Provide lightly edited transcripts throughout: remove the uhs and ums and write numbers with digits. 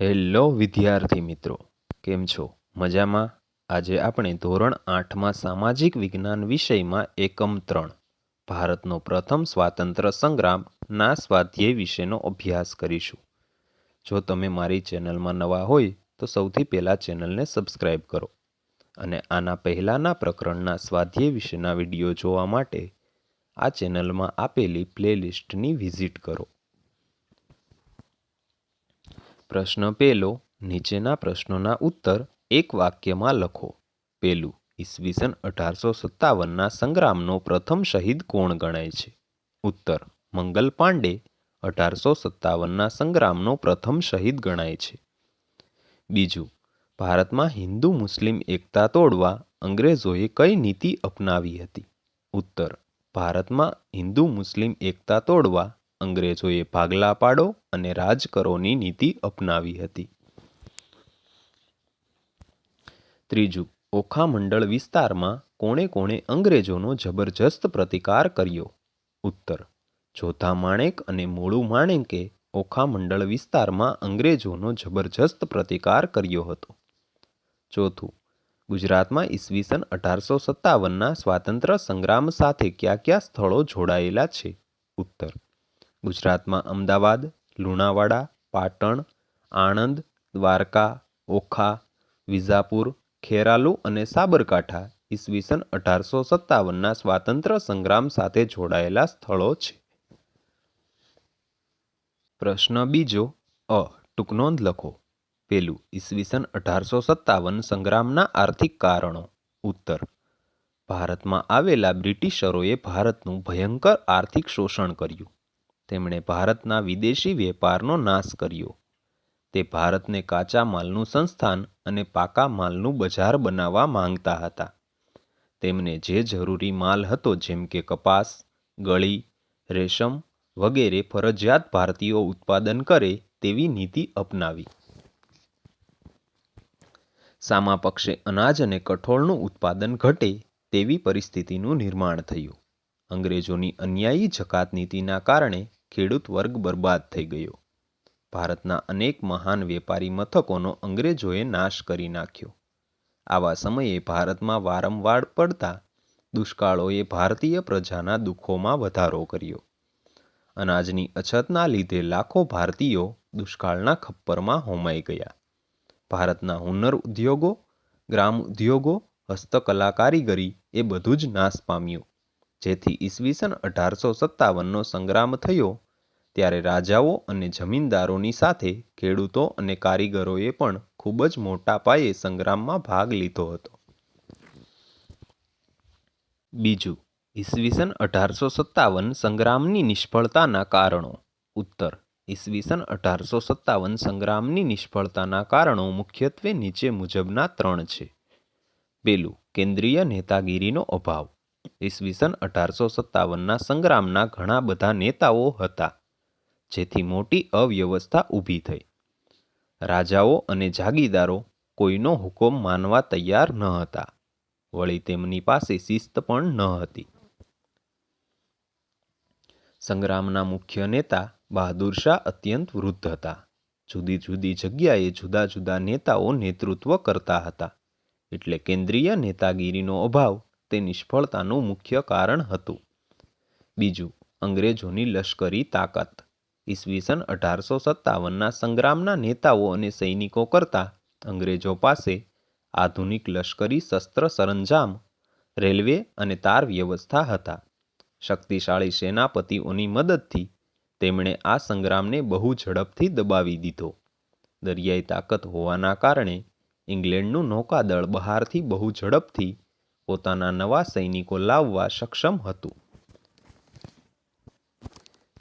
Hello વિદ્યાર્થી મિત્રો, કેમ છો? મજામાં? આજે આપણે ધોરણ 8માં સામાજિક વિજ્ઞાન વિષયમાં એકમ 3 ભારતનો પ્રથમ સ્વાતંત્ર્ય સંગ્રામના સ્વાધ્યાય વિશેનો અભ્યાસ કરીશું. જો તમે મારી ચેનલમાં નવા હોય તો સૌથી પહેલાં ચેનલને સબસ્ક્રાઈબ કરો અને આના પહેલાંના પ્રકરણના સ્વાધ્યાય વિશેના વિડીયો જોવા માટે આ ચેનલમાં આપેલી પ્લેલિસ્ટની વિઝિટ કરો. પ્રશ્ન પહેલો, નીચેના પ્રશ્નોના ઉત્તર એક વાક્યમાં લખો. પહેલું, ઈસવીસન 1857ના સંગ્રામનો પ્રથમ શહીદ કોણ ગણાય છે? ઉત્તર, મંગલ પાંડે 1857ના સંગ્રામનો પ્રથમ શહીદ ગણાય છે. બીજું, ભારતમાં હિન્દુ મુસ્લિમ એકતા તોડવા અંગ્રેજોએ કઈ નીતિ અપનાવી હતી? ઉત્તર, ભારતમાં હિન્દુ મુસ્લિમ એકતા તોડવા અંગ્રેજોએ ભાગલા પાડો અને રાજ કરોની નીતિ અપનાવી હતી. ત્રીજું, ઓખા મંડળ વિસ્તારમાં કોણે કોણે અંગ્રેજોનો જબરજસ્ત પ્રતિકાર કર્યો? ઉત્તર, જોધા માણેક અને મોળુ માણેકે ઓખા મંડળ વિસ્તારમાં અંગ્રેજોનો જબરજસ્ત પ્રતિકાર કર્યો હતો. ચોથું, ગુજરાતમાં ઈસવીસન 1857ના સ્વાતંત્ર્ય સંગ્રામ સાથે કયા કયા સ્થળો જોડાયેલા છે? ઉત્તર, ગુજરાતમાં અમદાવાદ, લુણાવાડા, પાટણ, આણંદ, દ્વારકા, ઓખા, વિજાપુર, ખેરાલુ અને સાબરકાંઠા ઈસવીસન 1857ના સ્વાતંત્ર્ય સંગ્રામ સાથે જોડાયેલા સ્થળો છે. પ્રશ્ન બીજો, ટૂંકનોંધ લખો. પહેલું, ઈસવીસન 1857 સંગ્રામના આર્થિક કારણો. ઉત્તર, ભારતમાં આવેલા બ્રિટિશરોએ ભારતનું ભયંકર આર્થિક શોષણ કર્યું. તેમણે ભારતના વિદેશી વેપારનો નાશ કર્યો. તે ભારતને કાચા માલનું સંસ્થાન અને પાકા માલનું બજાર બનાવવા માંગતા હતા. તેમને જે જરૂરી માલ હતો જેમ કે કપાસ, ગળી, રેશમ વગેરે ફરજિયાત ભારતીયો ઉત્પાદન કરે તેવી નીતિ અપનાવી. સામા પક્ષે અનાજ અને કઠોળનું ઉત્પાદન ઘટે તેવી પરિસ્થિતિનું નિર્માણ થયું. અંગ્રેજોની અન્યાયી જકાત નીતિના કારણે ખેડૂત વર્ગ બરબાદ થઈ ગયો. ભારતના અનેક મહાન વેપારી મથકોનો અંગ્રેજોએ નાશ કરી નાખ્યો. આવા સમયે ભારતમાં વારંવાર પડતા દુષ્કાળોએ ભારતીય પ્રજાના દુઃખોમાં વધારો કર્યો. અનાજની અછતના લીધે લાખો ભારતીયો દુષ્કાળના ખપ્પરમાં હોમાઈ ગયા. ભારતના હુનર ઉદ્યોગો, ગ્રામ ઉદ્યોગો, હસ્તકલા કારીગરી એ બધું જ નાશ પામ્યું. જેથી ઈસવીસન 1857નો સંગ્રામ થયો ત્યારે રાજાઓ અને જમીનદારોની સાથે ખેડૂતો અને કારીગરોએ પણ ખૂબ જ મોટા પાયે સંગ્રામમાં ભાગ લીધો હતો. બીજું, ઈસવીસન 1857 સંગ્રામની નિષ્ફળતાના કારણો. ઉત્તર, ઈસવીસન 1857 સંગ્રામની નિષ્ફળતાના કારણો મુખ્યત્વે નીચે મુજબના 3 છે. પહેલું, કેન્દ્રીય નેતાગીરીનો અભાવ. ઈસવીસન 1857ના સંગ્રામના ઘણા બધા નેતાઓ હતા, જેથી મોટી અવ્યવસ્થા ઊભી થઈ. રાજાઓ અને જાગીરદારો કોઈનો હુકમ માનવા તૈયાર ન હતા. વળી તેમની પાસે શિસ્ત પણ ન હતી. સંગ્રામના મુખ્ય નેતા બહાદુર શાહ અત્યંત વૃદ્ધ હતા. જુદી જુદી જગ્યાએ જુદા જુદા નેતાઓ નેતૃત્વ કરતા હતા. એટલે કેન્દ્રીય નેતાગીરીનો અભાવ તે નિષ્ફળતાનું મુખ્ય કારણ હતું. બીજું, અંગ્રેજોની લશ્કરી તાકાત. ઈસવીસન 1857ના સંગ્રામના નેતાઓ અને સૈનિકો કરતાં અંગ્રેજો પાસે આધુનિક લશ્કરી શસ્ત્ર સરંજામ, રેલવે અને તાર વ્યવસ્થા હતા. શક્તિશાળી સેનાપતિઓની મદદથી તેમણે આ સંગ્રામને બહુ ઝડપથી દબાવી દીધો. દરિયાઈ તાકાત હોવાના કારણે ઇંગ્લેન્ડનું નૌકાદળ બહારથી બહુ ઝડપથી પોતાના નવા સૈનિકો લાવવા સક્ષમ હતું.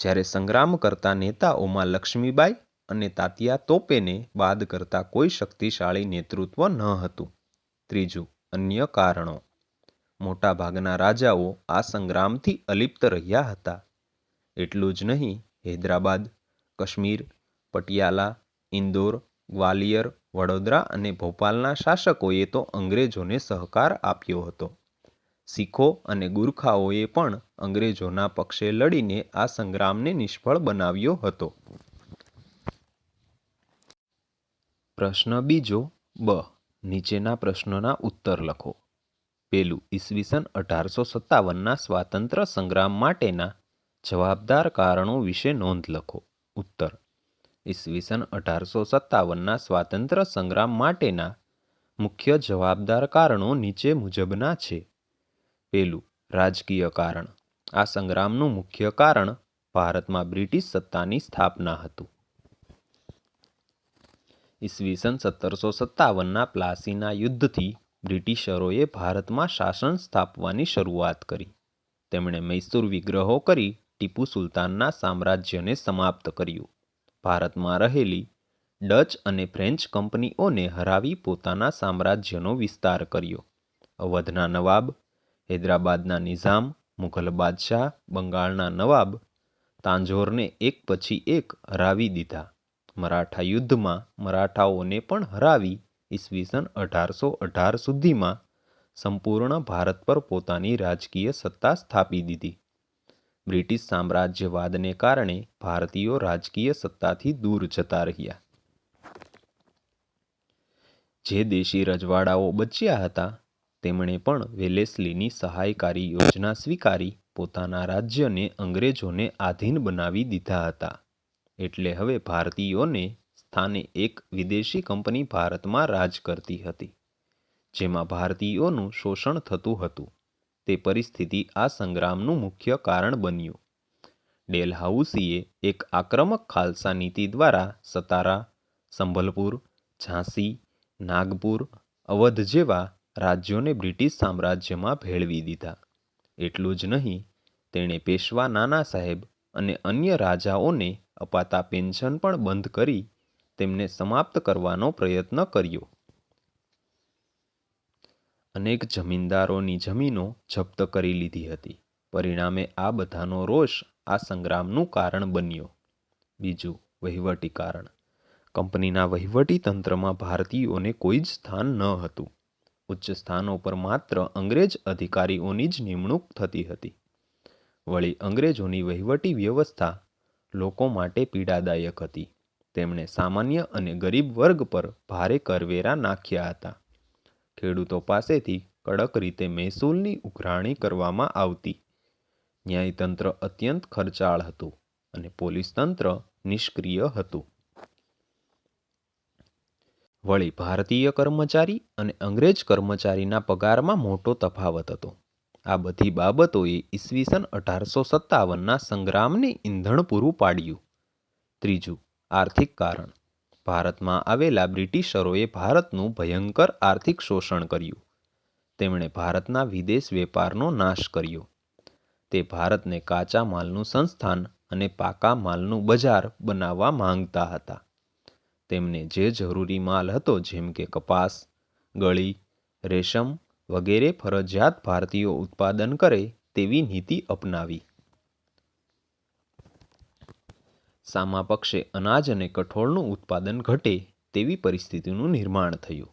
જ્યારે સંગ્રામ કરતા નેતાઓમાં લક્ષ્મીબાઈ અને તાત્યા તોપેને બાદ કરતા કોઈ શક્તિશાળી નેતૃત્વ ન હતું. ત્રીજું, અન્ય કારણો. મોટાભાગના રાજાઓ આ સંગ્રામથી અલિપ્ત રહ્યા હતા. એટલું જ નહીં, હૈદરાબાદ, કાશ્મીર, પટિયાલા, ઇન્દોર, ગ્વાલિયર, વડોદરા અને ભોપાલના શાસકોએ તો અંગ્રેજોને સહકાર આપ્યો હતો. શીખો અને ગુરખાઓએ પણ અંગ્રેજોના પક્ષે લડીને આ સંગ્રામને નિષ્ફળ બનાવ્યો હતો. પ્રશ્ન બીજો બ. નીચેના પ્રશ્નોના ઉત્તર લખો. પેલું, ઈસવીસન 1857ના સ્વાતંત્ર્ય સંગ્રામ માટેના જવાબદાર કારણો વિશે નોંધ લખો. ઉત્તર: ઈસવીસન 1857ના સ્વાતંત્ર્ય સંગ્રામ માટેના મુખ્ય જવાબદાર કારણો નીચે મુજબના છે. પેલું, રાજકીય કારણ. આ સંગ્રામનું મુખ્ય કારણ ભારતમાં બ્રિટિશ સત્તાની સ્થાપના હતું. ઈસવીસન 1757ના પ્લાસીના યુદ્ધથી બ્રિટિશરોએ ભારતમાં શાસન સ્થાપવાની શરૂઆત કરી. તેમણે મૈસૂર વિગ્રહો કરી ટીપુ સુલતાનના સામ્રાજ્યને સમાપ્ત કર્યું. ભારતમાં રહેલી ડચ અને ફ્રેન્ચ કંપનીઓને હરાવી પોતાના સામ્રાજ્યનો વિસ્તાર કર્યો. અવધના નવાબ, હૈદરાબાદના નિઝામ, મુઘલ બાદશાહ, બંગાળના નવાબ તાંજોરને એક પછી એક હરાવી દીધા. મરાઠા યુદ્ધમાં મરાઠાઓને પણ હરાવી ઈસવીસન 1818 સુધીમાં સંપૂર્ણ ભારત પર પોતાની રાજકીય સત્તા સ્થાપી દીધી. બ્રિટિશ સામ્રાજ્યવાદને કારણે ભારતીયો રાજકીય સત્તાથી દૂર જતા રહ્યા. જે દેશી રજવાડાઓ બચ્યા હતા તેમણે પણ વેલેસ્લીની સહાયકારી યોજના સ્વીકારી પોતાના રાજ્યને અંગ્રેજોને આધીન બનાવી દીધા હતા. એટલે હવે ભારતીયોને સ્થાને એક વિદેશી કંપની ભારતમાં રાજ કરતી હતી, જેમાં ભારતીયોનું શોષણ થતું હતું. તે પરિસ્થિતિ આ સંગ્રામનું મુખ્ય કારણ બન્યું. ડેલહાઉસીએ એક આક્રમક ખાલસા નીતિ દ્વારા સતારા, સંભલપુર, ઝાંસી, નાગપુર, અવધ જેવા રાજ્યોને બ્રિટિશ સામ્રાજ્યમાં ભેળવી દીધા. એટલું જ નહીં, તેણે પેશવા નાના સાહેબ અને અન્ય રાજાઓને અપાતા પેન્શન પણ બંધ કરી તેમને સમાપ્ત કરવાનો પ્રયત્ન કર્યો. અનેક જમીનદારોની જમીનો જપ્ત કરી લીધી હતી. પરિણામે આ બધાનો રોષ આ સંગ્રામનું કારણ બન્યો. બીજું, વહીવટી કારણ. કંપનીના વહીવટી તંત્રમાં ભારતીયોને કોઈ જ સ્થાન ન હતું. ઉચ્ચ સ્થાનો પર માત્ર અંગ્રેજ અધિકારીઓની જ નિમણૂક થતી હતી. વળી અંગ્રેજોની વહીવટી વ્યવસ્થા લોકો માટે પીડાદાયક હતી. તેમણે સામાન્ય અને ગરીબ વર્ગ પર ભારે કરવેરા નાખ્યા હતા. ખેડૂતો પાસેથી કડક રીતે મહેસૂલની ઉઘરાણી કરવામાં આવતી. ન્યાયતંત્ર અત્યંત ખર્ચાળ હતું અને પોલીસ તંત્ર નિષ્ક્રિય હતું. વળી ભારતીય કર્મચારી અને અંગ્રેજ કર્મચારીના પગારમાં મોટો તફાવત હતો. આ બધી બાબતોએ ઈસવીસન 1857ના સંગ્રામને ઈંધણ પૂરું પાડ્યું. ત્રીજું, આર્થિક કારણ. ભારતમાં આવેલા બ્રિટિશરોએ ભારતનું ભયંકર આર્થિક શોષણ કર્યું. તેમણે ભારતના વિદેશ વેપારનો નાશ કર્યો. તે ભારતને કાચા માલનું સંસ્થાન અને પાકા માલનું બજાર બનાવવા માંગતા હતા. તેમને જે જરૂરી માલ હતો, જેમ કે કપાસ, ગળી, રેશમ વગેરે ફરજિયાત ભારતીયો ઉત્પાદન કરે તેવી નીતિ અપનાવી. સામા પક્ષે અનાજ અને કઠોળનું ઉત્પાદન ઘટે તેવી પરિસ્થિતિનું નિર્માણ થયું.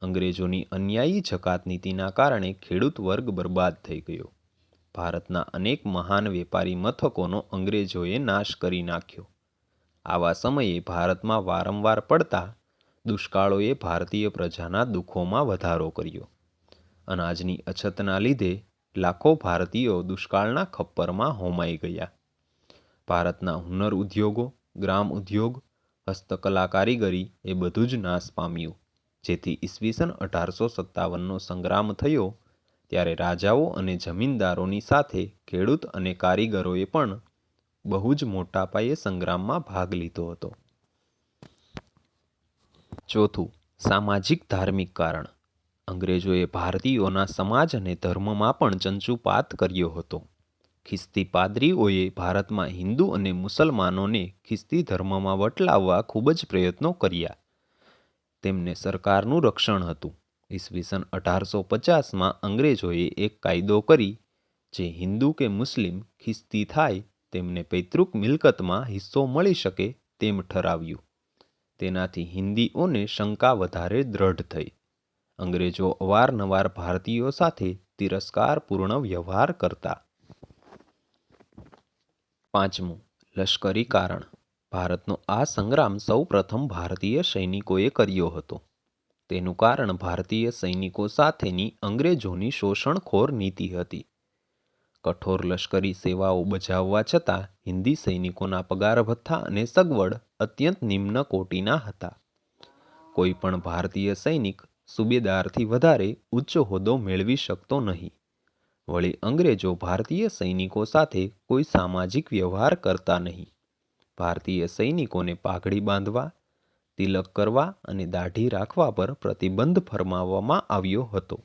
અંગ્રેજોની અન્યાયી જકાત નીતિના કારણે ખેડૂત વર્ગ બરબાદ થઈ ગયો. ભારતના અનેક મહાન વેપારી મથકોનો અંગ્રેજોએ નાશ કરી નાખ્યો. આવા સમયે ભારતમાં વારંવાર પડતા દુષ્કાળોએ ભારતીય પ્રજાના દુઃખોમાં વધારો કર્યો. અનાજની અછતના લીધે લાખો ભારતીયો દુષ્કાળના ખપ્પરમાં હોમાઈ ગયા. ભારતના હુનર ઉદ્યોગો, ગ્રામ ઉદ્યોગ, હસ્તકલા કારીગરી એ બધું જ નાશ પામ્યું. જેથી ઈસવીસન 1857નો સંગ્રામ થયો ત્યારે રાજાઓ અને જમીનદારોની સાથે ખેડૂત અને કારીગરોએ પણ બહુ જ મોટા પાયે સંગ્રામમાં ભાગ લીધો હતો. ચોથું, સામાજિક ધાર્મિક કારણ. અંગ્રેજોએ ભારતીયોના સમાજ અને ધર્મમાં પણ ચંચુપાત કર્યો હતો. ખ્રિસ્તી પાદરીઓએ ભારતમાં હિન્દુ અને મુસલમાનોને ખ્રિસ્તી ધર્મમાં વટલાવવા ખૂબ જ પ્રયત્નો કર્યા. તેમને સરકારનું રક્ષણ હતું. ઈસવીસન 1850માં અંગ્રેજોએ એક કાયદો કરી જે હિન્દુ કે મુસ્લિમ ખ્રિસ્તી થાય તેમને પૈતૃક મિલકતમાં હિસ્સો મળી શકે તેમ ઠરાવ્યું. તેનાથી હિન્દીઓને શંકા વધારે દ્રઢ થઈ. અંગ્રેજો અવારનવાર ભારતીયો સાથે તિરસ્કારપૂર્ણ વ્યવહાર કરતા. પાંચમું, લશ્કરી કારણ. ભારતનો આ સંગ્રામ સૌ પ્રથમ ભારતીય સૈનિકોએ કર્યો હતો. તેનું કારણ ભારતીય સૈનિકો સાથેની અંગ્રેજોની શોષણખોર નીતિ હતી. કઠોર લશ્કરી સેવાઓ બજાવવા છતાં હિન્દી સૈનિકોના પગાર ભથ્થા અને સગવડ અત્યંત નિમ્ન કોટીના હતા. કોઈ પણ ભારતીય સૈનિક સુબેદારથી વધારે ઉચ્ચ હોદ્દો મેળવી શકતો નહીં. વળી અંગ્રેજો ભારતીય સૈનિકો સાથે કોઈ સામાજિક વ્યવહાર કરતા નહીં. ભારતીય સૈનિકોને પાઘડી બાંધવા, તિલક કરવા અને દાઢી રાખવા પર પ્રતિબંધ ફરમાવવામાં આવ્યો હતો.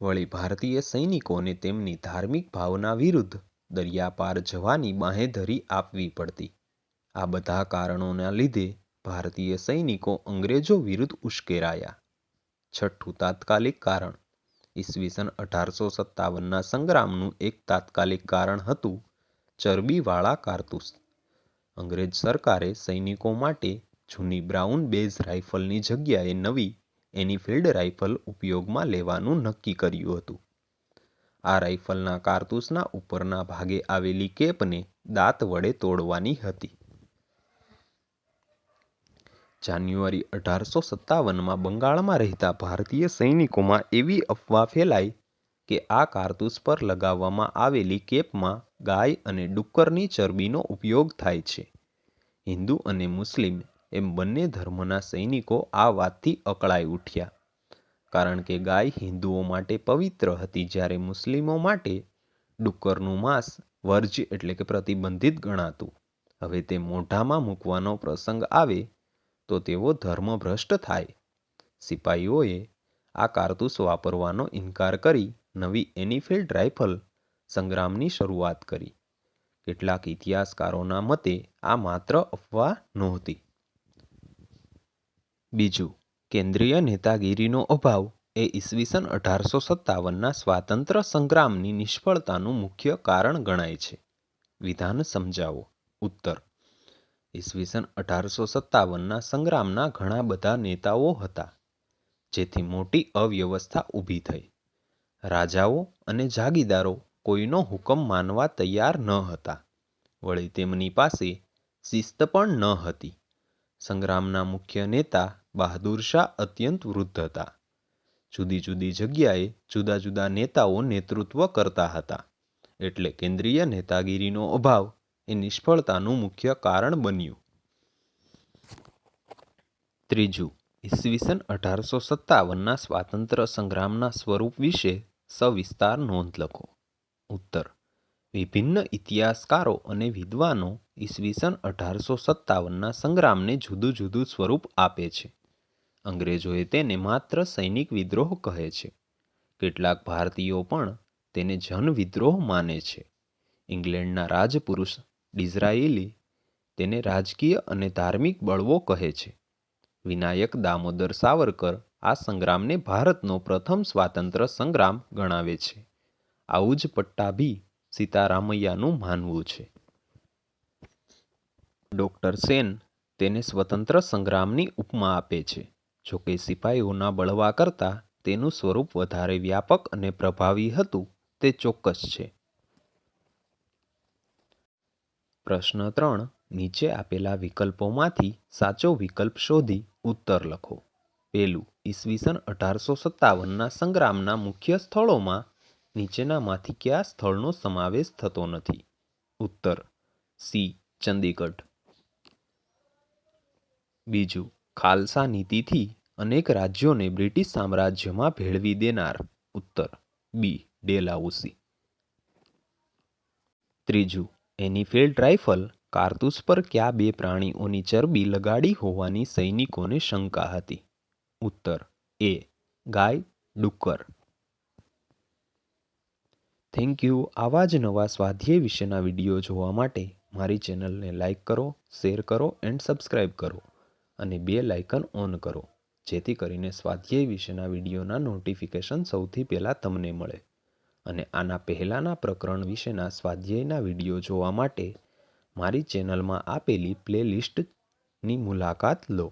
વળી ભારતીય સૈનિકોને તેમની ધાર્મિક ભાવના વિરુદ્ધ દરિયા પાર જવાની બાંહેધરી આપવી પડતી. આ બધા કારણોના લીધે ભારતીય સૈનિકો અંગ્રેજો વિરુદ્ધ ઉશ્કેરાયા. છઠ્ઠું તાત્કાલિક કારણ. ઈસવીસન 1857ના સંગ્રામનું એક તાત્કાલિક કારણ હતું ચરબીવાળા કારતૂસ. અંગ્રેજ સરકારે સૈનિકો માટે જૂની બ્રાઉન બેઝ રાઇફલની જગ્યાએ નવી એનફિલ્ડ રાઇફલ ઉપયોગમાં લેવાનું નક્કી કર્યું હતું. આ રાઇફલના કારતૂસના ઉપરના ભાગે આવેલી કેપને દાંત વડે તોડવાની હતી. જાન્યુઆરી 1857માં બંગાળમાં રહેતા ભારતીય સૈનિકોમાં એવી અફવા ફેલાઈ કે આ કારતૂસ પર લગાવવામાં આવેલી કેપમાં ગાય અને ડુક્કરની ચરબીનો ઉપયોગ થાય છે. હિન્દુ અને મુસ્લિમ એમ બંને ધર્મના સૈનિકો આ વાતથી અકળાઈ ઉઠ્યા. કારણ કે ગાય હિન્દુઓ માટે પવિત્ર હતી, જ્યારે મુસ્લિમો માટે ડુક્કરનું માંસ વર્જ્ય એટલે કે પ્રતિબંધિત ગણાતું. હવે તે મોઢામાં મૂકવાનો પ્રસંગ આવે તો તેઓ ધર્મભ્રષ્ટ થાય. સિપાહીઓએ આ કારતૂસ વાપરવાનો ઇનકાર કરી નવી એનફિલ્ડ રાઇફલ સંગ્રામની શરૂઆત કરી. કેટલાક ઇતિહાસકારોના મતે આ માત્ર અફવા નહોતી. બીજું, કેન્દ્રીય નેતાગીરીનો અભાવ એ ઈસવીસન 1857ના સ્વાતંત્ર્ય સંગ્રામની નિષ્ફળતાનું મુખ્ય કારણ ગણાય છે. વિધાન સમજાવો. ઉત્તર: ઈસવીસન 1857ના સંગ્રામના ઘણા બધા નેતાઓ હતા, જેથી મોટી અવ્યવસ્થા ઊભી થઈ. રાજાઓ અને જાગીરદારો કોઈનો હુકમ માનવા તૈયાર ન હતા. વળી તેમની પાસે શિસ્ત પણ ન હતી. સંગ્રામના મુખ્ય નેતા બહાદુર શાહ અત્યંત વૃદ્ધ હતા. જુદી જુદી જગ્યાએ જુદા જુદા નેતાઓ નેતૃત્વ કરતા હતા. એટલે કેન્દ્રીય નેતાગીરીનો અભાવ એ નિષ્ફળતાનું મુખ્ય કારણ બન્યું. ત્રીજું, ઈસવીસન 1857ના સ્વાતંત્ર્ય સંગ્રામના સ્વરૂપ વિશે સવિસ્તાર નોંધ લખો. ઉત્તર: વિભિન્ન ઇતિહાસકારો અને વિદ્વાનો ઈસવીસન 1857ના સંગ્રામને જુદું જુદું સ્વરૂપ આપે છે. અંગ્રેજોએ તેને માત્ર સૈનિક વિદ્રોહ કહે છે. કેટલાક ભારતીયો પણ તેને જનવિદ્રોહ માને છે. ઇંગ્લેન્ડના રાજપુરુષ ડિઝરાયલી તેને રાજકીય અને ધાર્મિક બળવો કહે છે. વિનાયક દામોદર સાવરકર આ સંગ્રામને ભારતનો પ્રથમ સ્વાતંત્ર્ય સંગ્રામ ગણાવે છે. આવું જ પટ્ટાભી સીતારામૈયાનું માનવું છે. ડૉક્ટર સેન તેને સ્વતંત્ર સંગ્રામની ઉપમા આપે છે. જોકે સિપાહીઓના બળવા કરતાં તેનું સ્વરૂપ વધારે વ્યાપક અને પ્રભાવી હતું તે ચોક્કસ છે. પ્રશ્ન 3. નીચે આપેલા વિકલ્પોમાંથી સાચો વિકલ્પ શોધી ઉત્તર લખો. પહેલું, ઈસવીસન 1857ના સંગ્રામના મુખ્ય સ્થળોમાં નીચેનામાંથી કયા સ્થળનો સમાવેશ થતો નથી? ઉત્તર સી. ચંદીગઢ. બીજું, ખાલસા નીતિથી અનેક રાજ્યોને બ્રિટિશ સામ્રાજ્યમાં ભેળવી દેનાર? ઉત્તર બી. ડેલહાઉસી. ત્રીજું, એનફિલ્ડ રાઇફલ કારતૂસ પર કયા બે પ્રાણીઓની ચરબી લગાડી હોવાની સૈનિકોને શંકા હતી? ઉત્તર એ. ગાય, ડુક્કર. Thank you. આવા જ નવા સ્વાધ્યાય વિશેના વિડીયો જોવા માટે મારી ચેનલને લાઇક કરો, શેર કરો એન્ડ સબસ્ક્રાઈબ કરો અને બેલ આઇકન ઓન કરો, જેથી કરીને સ્વાધ્યાય વિશેના વિડીયોના નોટિફિકેશન સૌથી પહેલાં તમને મળે. અને આના પહેલાંના પ્રકરણ વિશેના સ્વાધ્યાયના વિડીયો જોવા માટે મારી ચેનલમાં આપેલી પ્લેલિસ્ટની મુલાકાત લો.